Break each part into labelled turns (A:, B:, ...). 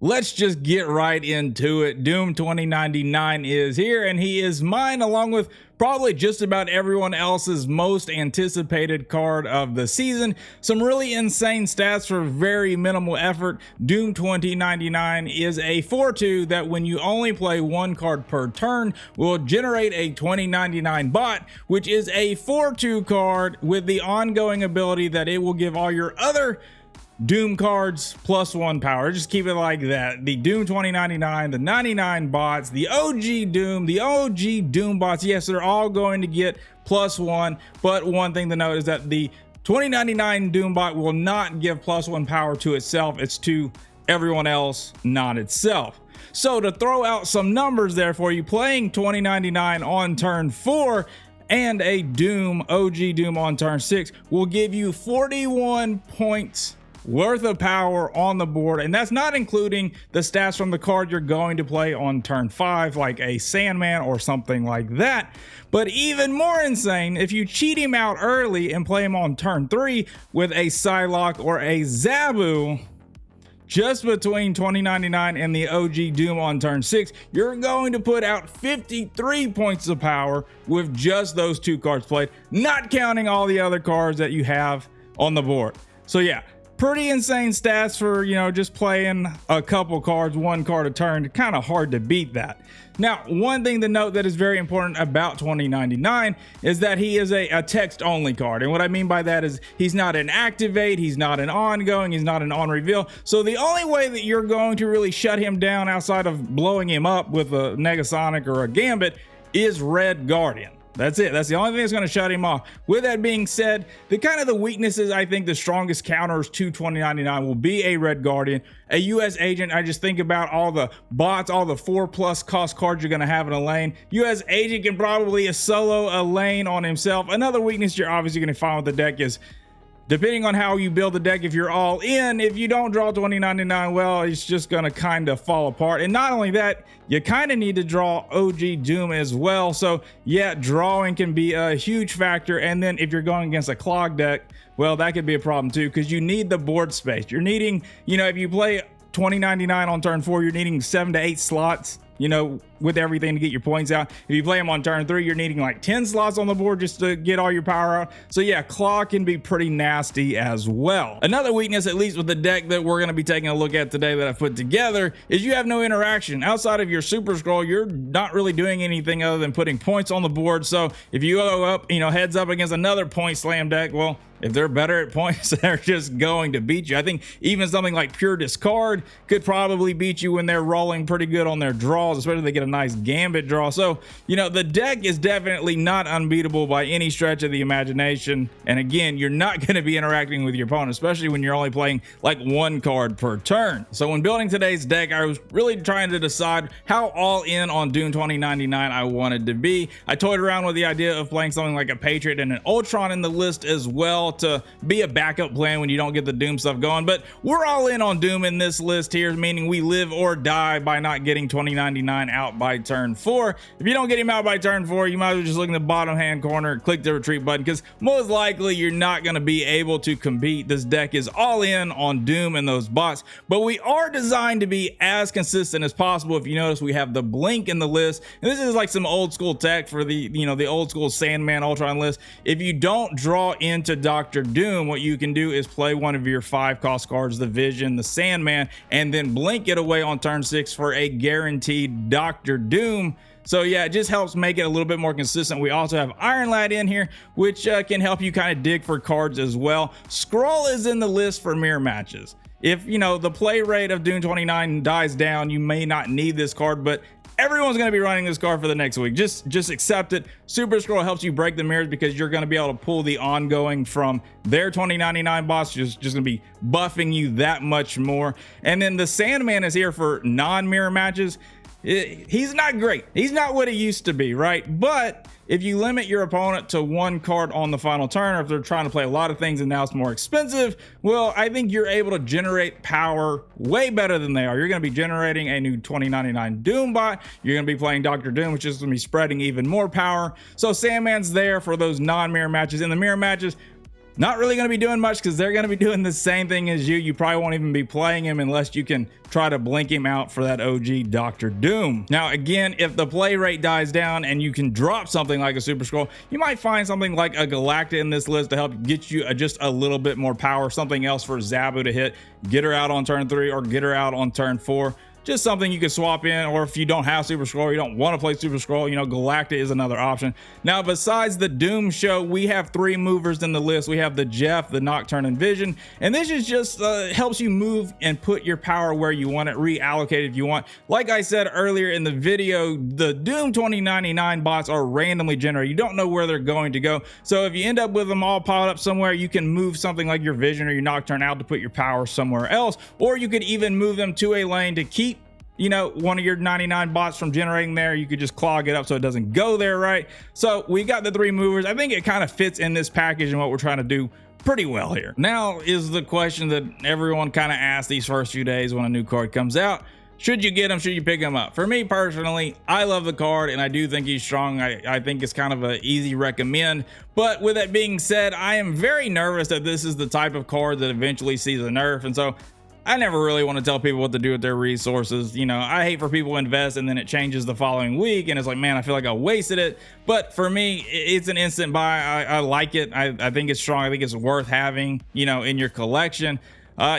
A: Let's just get right into it. Doom 2099 is here, and he is mine, along with probably just about everyone else's most anticipated card of the season. Some really insane stats for very minimal effort. Doom 2099 is a 4/2 that when you only play one card per turn will generate a 2099 bot, which is a 4/2 card with the ongoing ability that it will give all your other Doom cards +1 power. Just keep it like that. The Doom 2099, the 99 bots, the OG Doom, the OG Doom bots, yes, they're all going to get +1, but one thing to note is that the 2099 Doom bot will not give +1 power to itself. It's to everyone else, not itself. So to throw out some numbers there for you, playing 2099 on turn 4 and a Doom, OG Doom on turn 6 will give you 41 points worth of power on the board, and that's not including the stats from the card you're going to play on turn 5, like a Sandman or something like that. But even more insane, if you cheat him out early and play him on turn 3 with a Psylocke or a Zabu, just between 2099 and the OG Doom on turn 6, you're going to put out 53 points of power with just those two cards played, not counting all the other cards that you have on the board. So yeah, pretty insane stats for, just playing a couple cards, one card a turn. Kind of hard to beat that. Now, one thing to note that is very important about 2099 is that he is a text only card. And what I mean by that is he's not an activate, he's not an ongoing, he's not an on reveal. So the only way that you're going to really shut him down outside of blowing him up with a Negasonic or a Gambit is Red Guardian. That's it. That's the only thing that's going to shut him off. With that being said, the weaknesses, I think the strongest counters to 2099 will be a Red Guardian, a US Agent. I just think about all the bots, all the 4+ cost cards you're going to have in a lane. US Agent can probably solo a lane on himself. Another weakness you're obviously going to find with the deck is, depending on how you build the deck, if you're all in, if you don't draw 2099, well, it's just going to kind of fall apart. And not only that, you kind of need to draw OG Doom as well. So yeah, drawing can be a huge factor. And then if you're going against a clog deck, well, that could be a problem too, because you need the board space. You're needing, if you play 2099 on turn 4, you're needing 7 to 8 slots, with everything to get your points out. If you play them on turn 3, you're needing like 10 slots on the board just to get all your power out. So yeah, claw can be pretty nasty as well. Another weakness, at least with the deck that we're going to be taking a look at today that I've put together, is you have no interaction. Outside of your Super Scroll, you're not really doing anything other than putting points on the board. So if you go up, heads up against another point slam deck, well, if they're better at points, they're just going to beat you. I think even something like Pure Discard could probably beat you when they're rolling pretty good on their draws, especially if they get a nice Gambit draw. So, the deck is definitely not unbeatable by any stretch of the imagination. And again, you're not going to be interacting with your opponent, especially when you're only playing like one card per turn. So when building today's deck, I was really trying to decide how all in on Doom 2099 I wanted to be. I toyed around with the idea of playing something like a Patriot and an Ultron in the list as well, to be a backup plan when you don't get the Doom stuff going. But we're all in on Doom in this list here, meaning we live or die by not getting 2099 out by turn 4. If you don't get him out by turn 4, you might as well just look in the bottom hand corner, click the retreat button, because most likely you're not going to be able to compete. This deck is all in on Doom and those bots, but we are designed to be as consistent as possible. If you notice, we have the blink in the list, and this is like some old school tech for the the old school Sandman Ultron list. If you don't draw into Dr. Doom, what you can do is play one of your 5 cost cards, the Vision, the Sandman, and then blink it away on turn 6 for a guaranteed Dr. Doom. So yeah, it just helps make it a little bit more consistent. We also have Iron Lad in here, which can help you kind of dig for cards as well. Scroll is in the list for mirror matches. If the play rate of Doom 29 dies down, you may not need this card, but everyone's going to be running this card for the next week. Just accept it. Super Scroll helps you break the mirrors because you're going to be able to pull the ongoing from their 2099 boss, just going to be buffing you that much more. And then the Sandman is here for non-mirror matches. He's not great. He's not what he used to be, right? But if you limit your opponent to one card on the final turn, or if they're trying to play a lot of things and now it's more expensive, well, I think you're able to generate power way better than they are. You're going to be generating a new 2099 Doom bot. You're going to be playing Dr. Doom, which is going to be spreading even more power. So Sandman's there for those non-mirror matches. In the mirror matches, not really going to be doing much because they're going to be doing the same thing as you. You probably won't even be playing him unless you can try to blink him out for that OG Dr. Doom. Now, again, if the play rate dies down and you can drop something like a Super Scroll, you might find something like a Galacta in this list to help get you just a little bit more power, something else for Zabu to hit, get her out on turn 3 or get her out on turn 4. Just something you can swap in, or if you don't have Super Scroll, you don't want to play Super Scroll, you know, Galacta is another option. Now, besides the Doom show, we have 3 movers in the list. We have the Jeff, the Nocturne, and Vision, and this is just helps you move and put your power where you want it, reallocate if you want. Like I said earlier in the video, the Doom 2099 bots are randomly generated. You don't know where they're going to go, so if you end up with them all piled up somewhere, you can move something like your Vision or your Nocturne out to put your power somewhere else, or you could even move them to a lane to keep, you know, one of your 99 bots from generating there. You could just clog it up so it doesn't go there, right? So we got the 3 movers. I think it kind of fits in this package and what we're trying to do pretty well here. Now is the question that everyone kind of asks these first few days when a new card comes out. Should you get him? Should you pick him up? For me personally, I love the card and I do think he's strong. I think it's kind of an easy recommend. But with that being said, I am very nervous that this is the type of card that eventually sees a nerf. And so I never really want to tell people what to do with their resources. You know, I hate for people to invest and then it changes the following week and it's like, man, I feel like I wasted it. But for me, it's an instant buy. I like it. I think it's strong. I think it's worth having, you know, in your collection.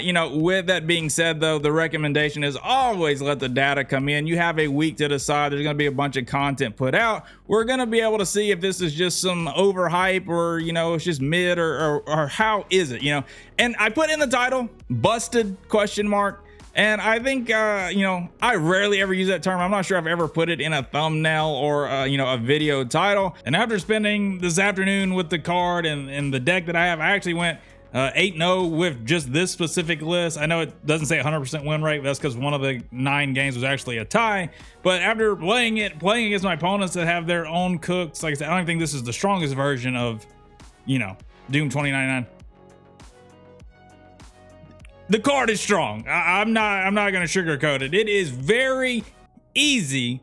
A: You know, with that being said, though, the recommendation is always let the data come in. You have a week to decide. There's going to be a bunch of content put out. We're going to be able to see if this is just some overhype or, you know, it's just mid or how is it, you know. And I put in the title, busted question mark. And I think, you know, I rarely ever use that term. I'm not sure I've ever put it in a thumbnail or, you know, a video title. And after spending this afternoon with the card and the deck that I have, I actually went 8-0 with just this specific list. I know it doesn't say 100% win rate, but that's because one of the 9 games was actually a tie. But after playing against my opponents that have their own cooks, like I said, I don't think this is the strongest version of, you know, Doom 2099. The card is strong. I'm not going to sugarcoat it. It is very easy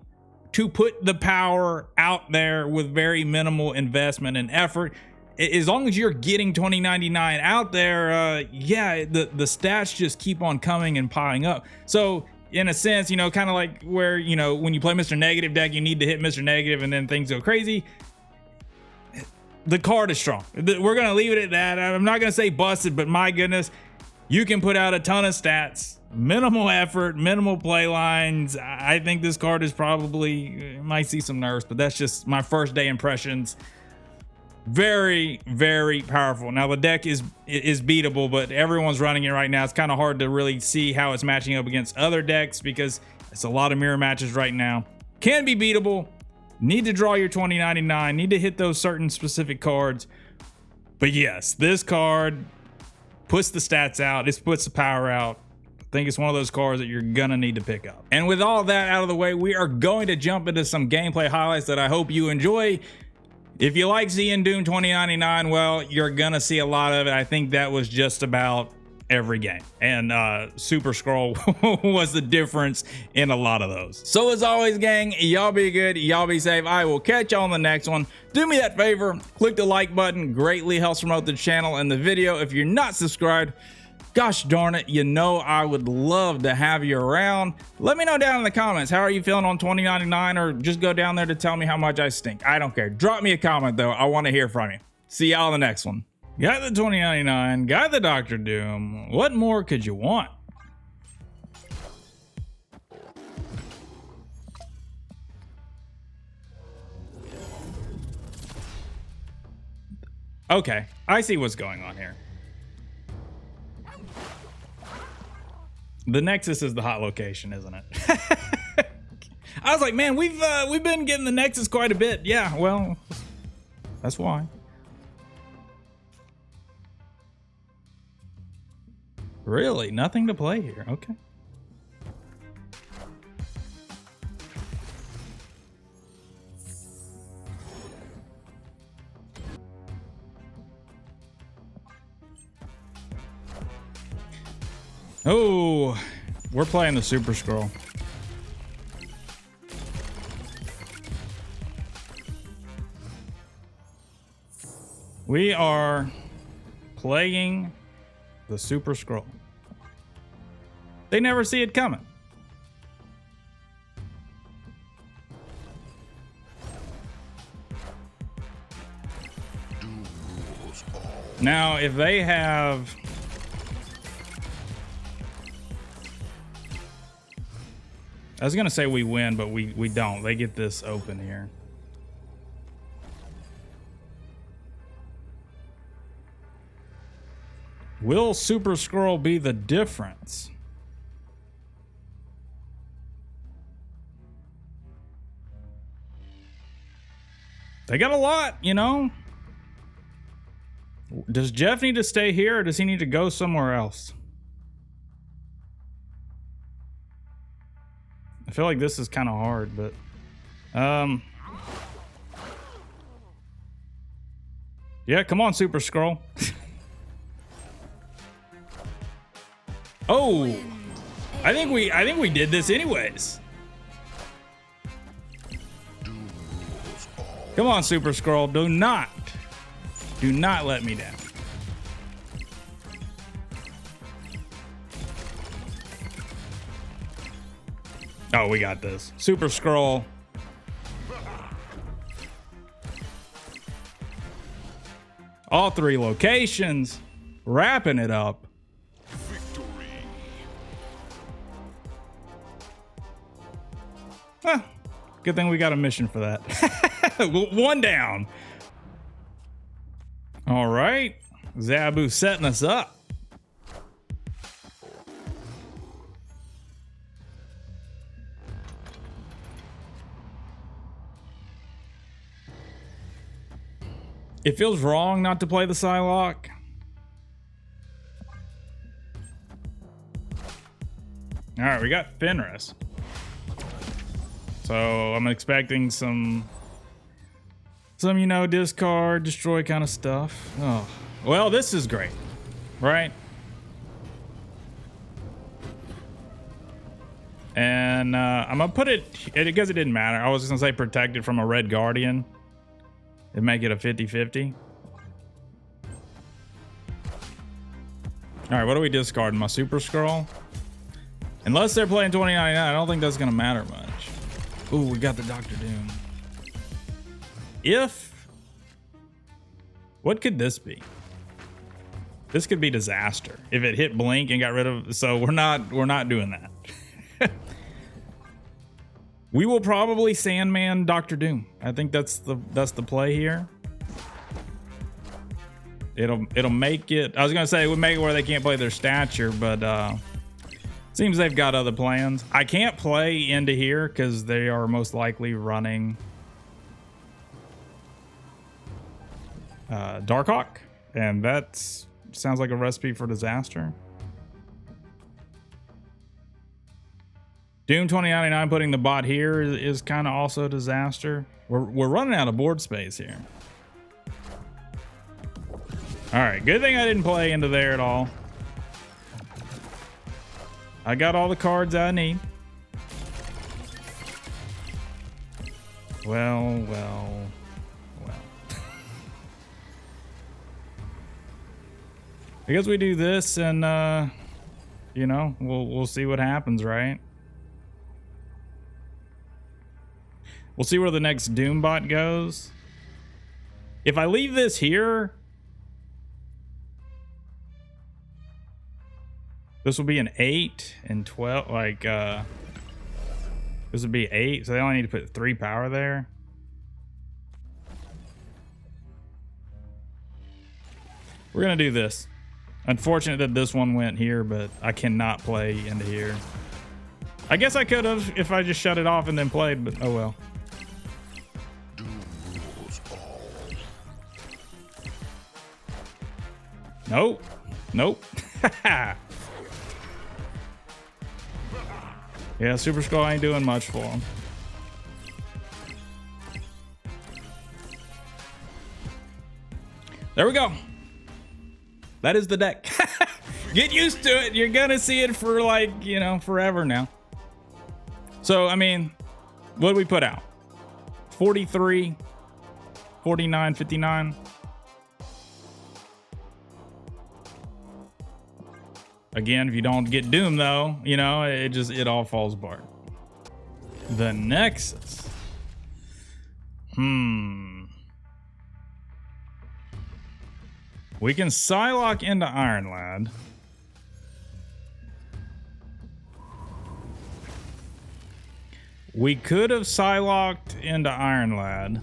A: to put the power out there with very minimal investment and effort. As long as you're getting 2099 out there, yeah, the stats just keep on coming and piling up. So in a sense, you know, kind of like where, you know, when you play Mr. Negative deck, you need to hit Mr. Negative and then things go crazy. The card is strong. We're going to leave it at that. I'm not going to say busted, but my goodness, you can put out a ton of stats, minimal effort, minimal play lines. I think this card is probably, might see some nerfs, but that's just my first day impressions. Very, very powerful. Now the deck is beatable, but everyone's running it right now. It's kind of hard to really see how it's matching up against other decks because it's a lot of mirror matches right now. Can be beatable. Need to draw your 2099. Need to hit those certain specific cards. But yes, this card puts the stats out. It puts the power out. I think it's one of those cards that you're gonna need to pick up. And with all that out of the way, we are going to jump into some gameplay highlights that I hope you enjoy. If you like seeing Doom 2099, well, you're gonna see a lot of it. I think that was just about every game, and Super Scroll was the difference in a lot of those. So as always, gang, y'all be good, y'all be safe. I will catch y'all on the next one. Do me that favor, click the like button, greatly helps promote the channel and the video. If you're not subscribed, gosh darn it, you know I would love to have you around. Let me know down in the comments, how are you feeling on 2099, or just go down there to tell me how much I stink. I don't care. Drop me a comment though. I want to hear from you. See y'all in the next one. Got the 2099, got the Dr. Doom. What more could you want? Okay, I see what's going on here. The Nexus is the hot location, isn't it? I was like, man, we've been getting the Nexus quite a bit. Yeah, well, that's why. Really? Nothing to play here. Okay. Oh, we're playing the Super Scroll. We are playing the Super Scroll. They never see it coming. Now, if they have... I was going to say we win, but we don't. They get this open here. Will Super Scroll be the difference? They got a lot, you know? Does Jeff need to stay here or does he need to go somewhere else? I feel like this is kind of hard, but yeah, come on, Super Scroll. Oh, I think we did this anyways. Come on, Super Scroll, do not let me down. Oh, we got this. Super Scroll. All 3 locations. Wrapping it up. Victory. Huh. Good thing we got a mission for that. 1 down. All right. Zabu setting us up. It feels wrong not to play the Psylocke. All right, we got Fenris. So I'm expecting some, you know, discard, destroy kind of stuff. Oh, well, this is great, right? And I'm gonna put it, because it didn't matter. I was just gonna say protected from a Red Guardian. It'd make it a 50-50. All right, what are we discarding? My Super Scroll? Unless they're playing 2099, I don't think that's gonna matter much. Ooh, we got the Dr. Doom. What could this be? This could be disaster. If it hit blink and got rid of, so we're not doing that. We will probably Sandman Dr. Doom. I think that's the play here. It'll make it, I was gonna say it would make it where they can't play their stature, but seems they've got other plans. I can't play into here because they are most likely running Darkhawk, and that sounds like a recipe for disaster. Doom 2099 putting the bot here is kind of also a disaster. We're running out of board space here. All right, good thing I didn't play into there at all. I got all the cards I need. Well. I guess we do this and you know, we'll see what happens, right? We'll see where the next Doom bot goes. If I leave this here, this will be an 8 and 12. Like, this would be 8, so they only need to put 3 power there. We're gonna do this. Unfortunate that this one went here, but I cannot play into here. I guess I could have if I just shut it off and then played, but oh well. Nope. Yeah, Super Scroll ain't doing much for him. There we go. That is the deck. Get used to it. You're gonna see it for like, you know, forever now. So, I mean, what did we put out? 43, 49, 59. Again, if you don't get Doom though, you know, it all falls apart. The Nexus. We can Psylocke into Iron Lad. We could have Psylocked into Iron Lad.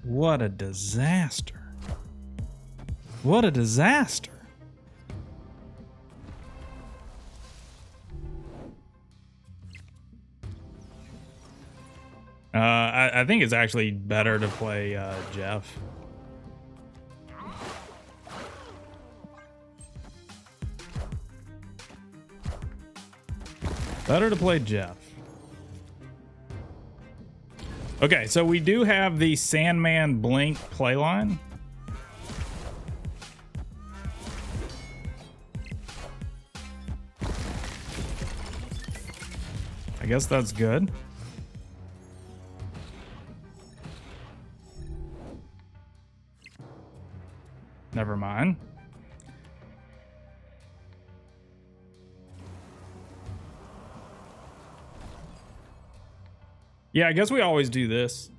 A: What a disaster. What a disaster. I think it's actually better to play Jeff. Better to play Jeff. Okay, so we do have the Sandman Blink playline. I guess that's good. Never mind. Yeah, I guess we always do this.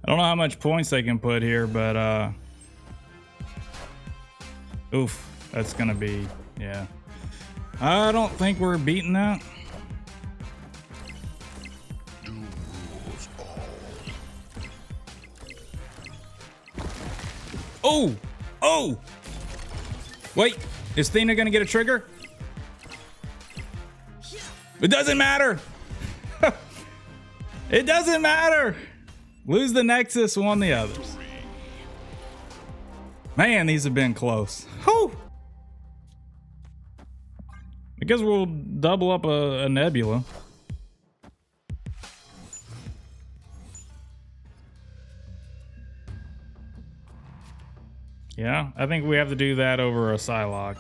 A: I don't know how much points they can put here, but oof, that's gonna be, yeah. I don't think we're beating that. Oh, oh, wait, is Thena gonna get a trigger? It doesn't matter. It doesn't matter. Lose the Nexus, won the others. Man, these have been close. Whew. I guess we'll double up a Nebula. Yeah, I think we have to do that over a Psylocke.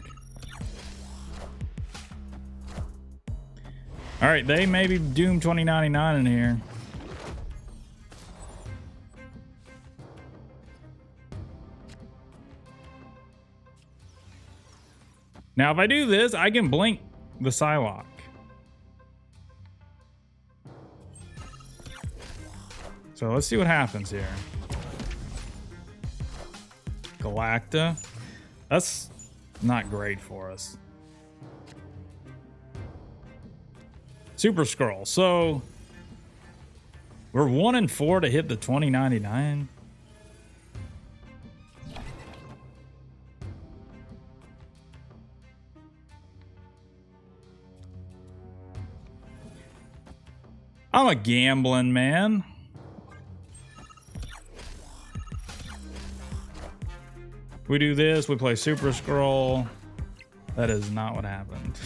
A: All right, they may be Doom 2099 in here. Now, if I do this, I can blink the Psylocke. So let's see what happens here. Galacta. That's not great for us. Super Skrull. So we're 1 and 4 to hit the 2099. I'm a gambling man. We do this, we play Super Skrull. That is not what happened.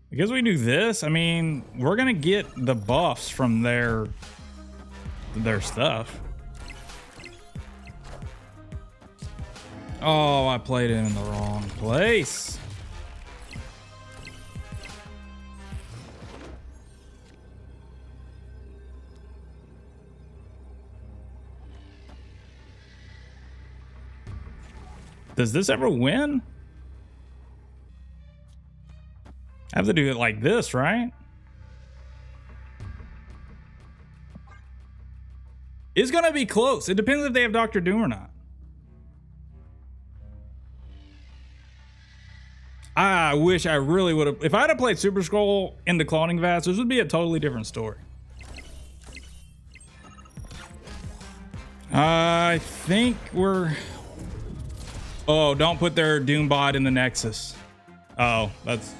A: Because we do this, I mean, we're gonna get the buffs from their stuff. Oh, I played it in the wrong place. Does this ever win? I have to do it like this, right? It's gonna be close. It depends if they have Dr. Doom or not. I wish I really would have. If I'd have played Super Scroll into Cloning Vats, this would be a totally different story. I think we're... Oh, don't put their Doombot in the Nexus. Oh, that's...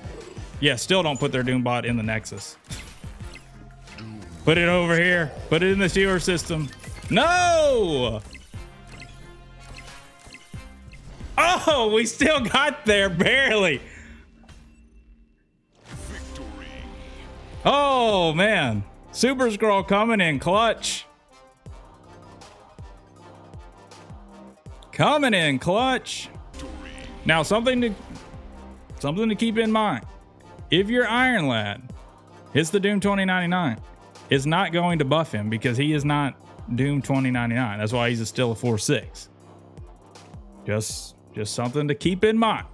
A: Yeah, still don't put their Doombot in the Nexus. Put it over here. Put it in the sewer system. No! Oh, we still got there, barely. Victory. Oh, man. Super Scroll coming in clutch. Coming in clutch. Now, something to keep in mind. If your Iron Lad hits the Doom 2099, it's not going to buff him because he is not Doom 2099. That's why he's still a 4/6. Just something to keep in mind.